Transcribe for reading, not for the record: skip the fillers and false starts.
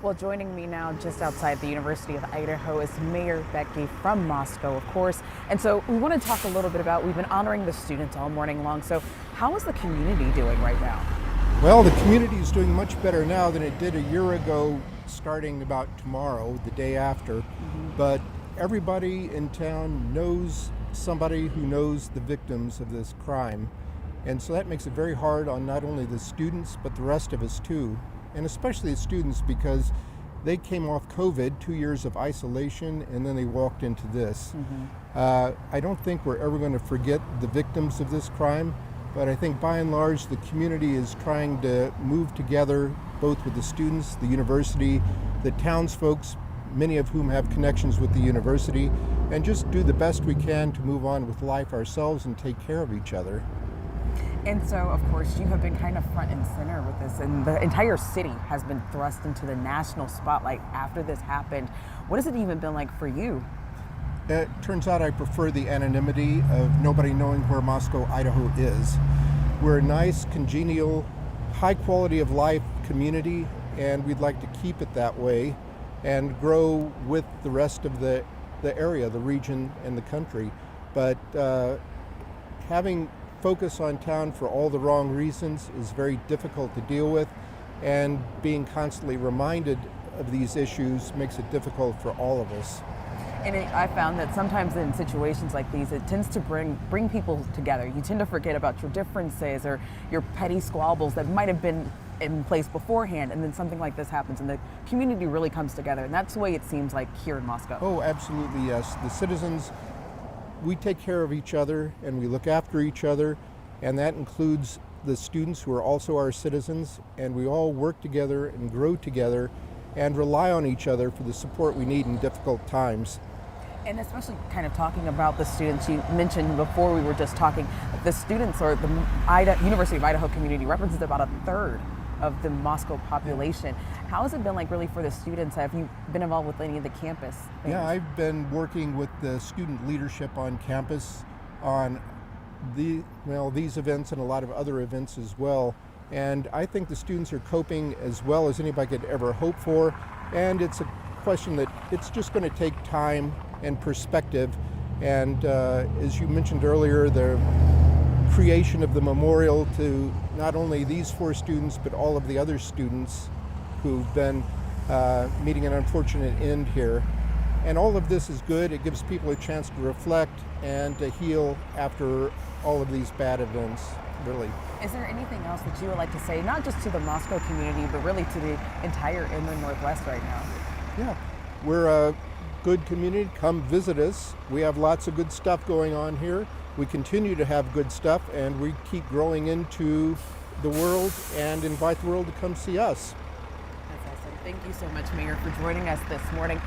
Well, joining me now just outside the University of Idaho is Mayor Bettge from Moscow, of course. And so we want to talk a little bit about, we've been honoring the students all morning long. So how is the community doing right now? Well, the community is doing much better now than it did a year ago, starting about tomorrow, the day after. But everybody in town knows somebody who knows the victims of this crime. And so that makes it very hard on not only the students, but the rest of us too. And especially the students, because they came off COVID, 2 years of isolation, and then they walked into this. I don't think we're ever going to forget the victims of this crime, but I think by and large the community is trying to move together, both with the students, the university, the townsfolk, many of whom have connections with the university, and just do the best we can to move on with life ourselves and take care of each other. And so, of course, you have been kind of front and center with this, and the entire city has been thrust into the national spotlight after this happened. What has it even been like for you? It turns out I prefer the anonymity of nobody knowing where Moscow, Idaho is. We're a nice, congenial, high quality of life community, and we'd like to keep it that way and grow with the rest of the area, the region, and the country. But having focus on town for all the wrong reasons is very difficult to deal with, and being constantly reminded of these issues makes it difficult for all of us. And I found that sometimes in situations like these, it tends to bring people together. You tend to forget about your differences or your petty squabbles that might have been in place beforehand, and then something like this happens and the community really comes together. And that's the way it seems like here in Moscow. Oh, absolutely, yes. The citizens, we take care of each other and we look after each other, and that includes the students who are also our citizens, and we all work together and grow together and rely on each other for the support we need in difficult times. And especially kind of talking about the students, you mentioned before we were just talking, the students or the University of Idaho community represents about a third of the Moscow population. How has it been like really for the students? Have you been involved with any of the campus things? Yeah, I've been working with the student leadership on campus on these events and a lot of other events as well. And I think the students are coping as well as anybody could ever hope for. And it's a question that it's just going to take time and perspective. And as you mentioned earlier, the creation of the memorial to not only these 4 students, but all of the other students who've been meeting an unfortunate end here. And all of this is good. It gives people a chance to reflect and to heal after all of these bad events, really. Is there anything else that you would like to say, not just to the Moscow community, but really to the entire inland Northwest right now? Yeah, we're a good community. Come visit us. We have lots of good stuff going on here. We continue to have good stuff, and we keep growing into the world and invite the world to come see us. That's awesome. Thank you so much, Mayor, for joining us this morning.